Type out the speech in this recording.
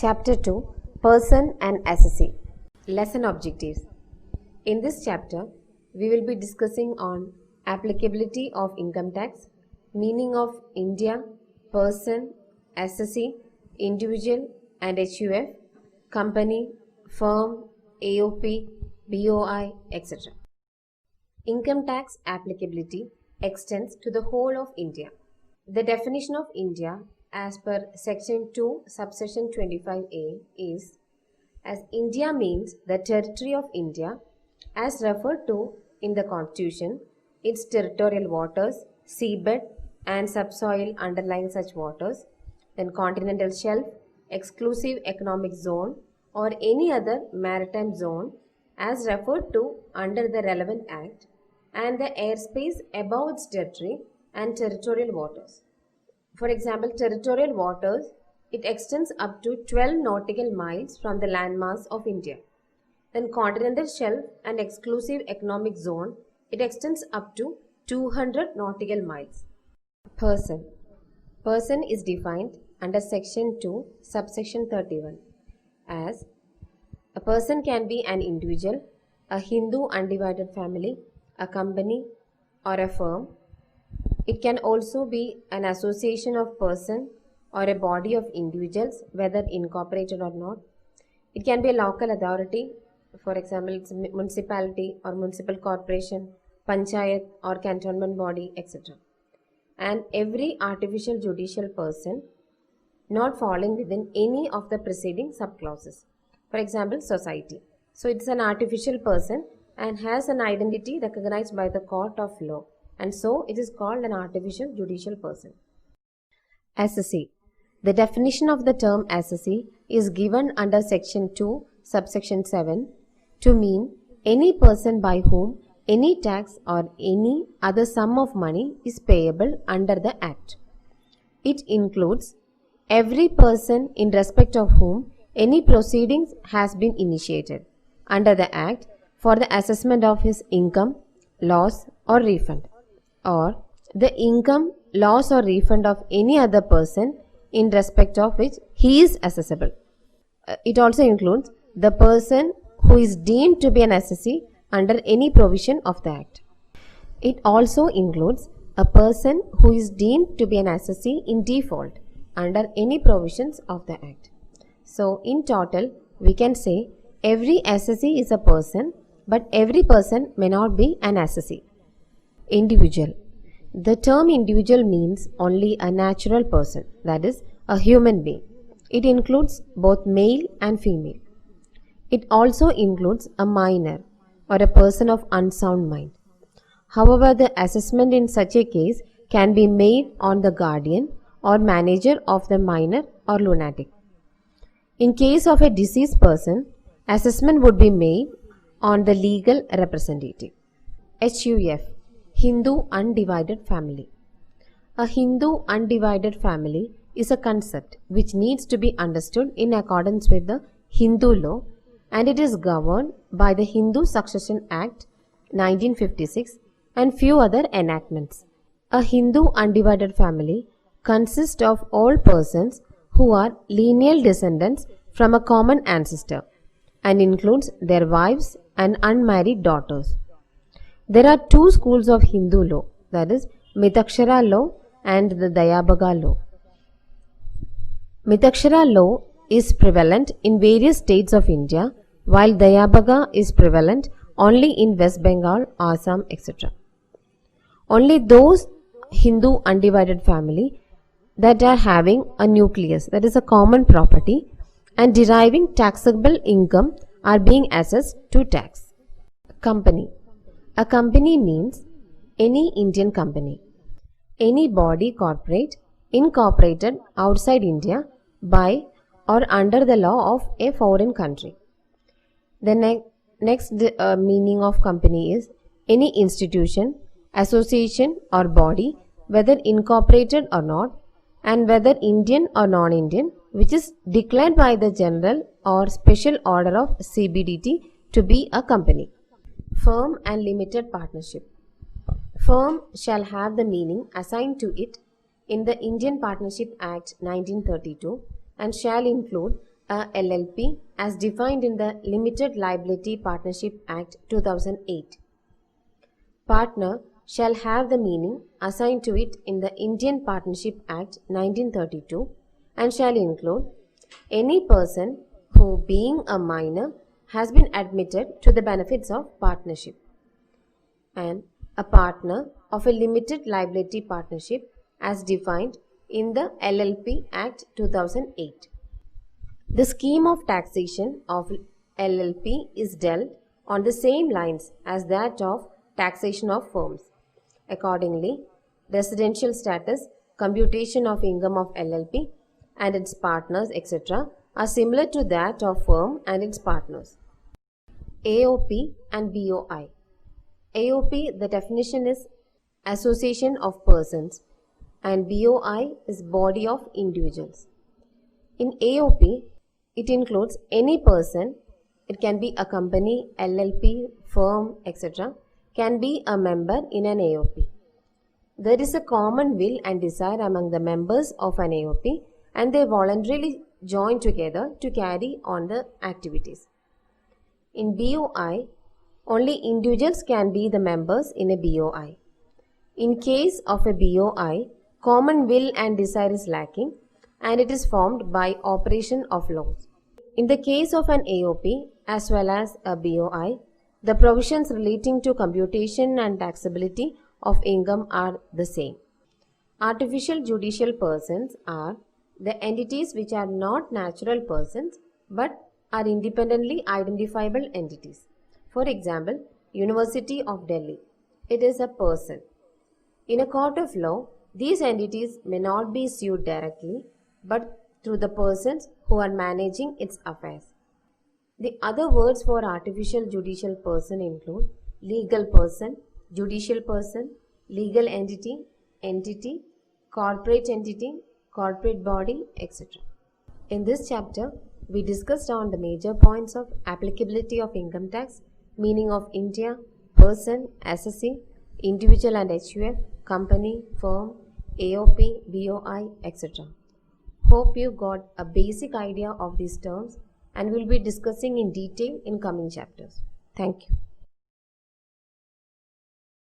Chapter 2 Person and Assessee. Lesson Objectives. In this chapter, we will be discussing on applicability of income tax, meaning of India, person, assessee, individual and HUF, company, firm, AOP, BOI, etc. Income tax applicability extends to the whole of India. The definition of India as per section 2 subsection 25A is as India means the territory of India as referred to in the constitution, its territorial waters, seabed and subsoil underlying such waters, then continental shelf, exclusive economic zone or any other maritime zone as referred to under the relevant act, and the airspace above its territory and territorial waters. For example, territorial waters, it extends up to 12 nautical miles from the landmass of India. Then continental shelf and exclusive economic zone, it extends up to 200 nautical miles. Person. Person is defined under section 2 subsection 31 as a person can be an individual, a Hindu undivided family, a company or a firm. It can also be an association of person or a body of individuals, whether incorporated or not. It can be a local authority, for example, it's a municipality or municipal corporation, panchayat or cantonment body, etc. And every artificial judicial person not falling within any of the preceding subclauses. For example, society. So it's an artificial person and has an identity recognized by the court of law, and so it is called an artificial judicial person. Assessee. The definition of the term assessee is given under section 2 subsection 7 to mean any person by whom any tax or any other sum of money is payable under the act. It includes every person in respect of whom any proceedings has been initiated under the act for the assessment of his income, loss or refund, or the income, loss or refund of any other person in respect of which he is assessable. It also includes the person who is deemed to be an assessee under any provision of the act. It also includes a person who is deemed to be an assessee in default under any provisions of the act. So in total, we can say every assessee is a person, but every person may not be an assessee. Individual. The term individual means only a natural person, that is, a human being. It includes both male and female. It also includes a minor or a person of unsound mind. However, the assessment in such a case can be made on the guardian or manager of the minor or lunatic. In case of a deceased person, assessment would be made on the legal representative. HUF. Hindu undivided family. A Hindu undivided family is a concept which needs to be understood in accordance with the Hindu law, and it is governed by the Hindu Succession Act 1956 and few other enactments. A Hindu undivided family consists of all persons who are lineal descendants from a common ancestor and includes their wives and unmarried daughters. There are two schools of Hindu law, that is, Mitakshara law and the Dayabhaga law. Mitakshara law is prevalent in various states of India, while Dayabhaga is prevalent only in West Bengal, Assam, etc. Only those Hindu undivided family that are having a nucleus, that is a common property, and deriving taxable income are being assessed to tax. Company. A company means any Indian company, any body corporate incorporated outside India by or under the law of a foreign country. The next meaning of company is any institution, association or body, whether incorporated or not, and whether Indian or non-Indian, which is declared by the general or special order of CBDT to be a company. Firm and limited partnership. Firm shall have the meaning assigned to it in the Indian Partnership Act 1932 and shall include a LLP as defined in the Limited Liability Partnership Act 2008. Partner shall have the meaning assigned to it in the Indian Partnership Act 1932 and shall include any person who, being a minor, has been admitted to the benefits of partnership, and a partner of a limited liability partnership as defined in the LLP Act 2008. The scheme of taxation of LLP is dealt on the same lines as that of taxation of firms. Accordingly, residential status, computation of income of LLP and its partners, etc., are similar to that of firm and its partners. AOP and BOI. AOP, the definition is association of persons, and BOI is body of individuals. In AOP, it includes any person, it can be a company, LLP, firm, etc., can be a member in an AOP. There is a common will and desire among the members of an AOP, and they voluntarily join together to carry on the activities. In BOI, only individuals can be the members in a BOI. In case of a BOI, common will and desire is lacking, and it is formed by operation of laws. In the case of an AOP as well as a BOI, the provisions relating to computation and taxability of income are the same. Artificial judicial persons are the entities which are not natural persons but are independently identifiable entities. For example, University of Delhi. It is a person. In a court of law, these entities may not be sued directly but through the persons who are managing its affairs. The other words for artificial judicial person include legal person, judicial person, legal entity, entity, corporate entity, corporate body, etc. In this chapter, we discussed on the major points of applicability of income tax, meaning of India, person, assessee, individual and HUF, company, firm, AOP, BOI, etc. Hope you got a basic idea of these terms and will be discussing in detail in coming chapters. Thank you.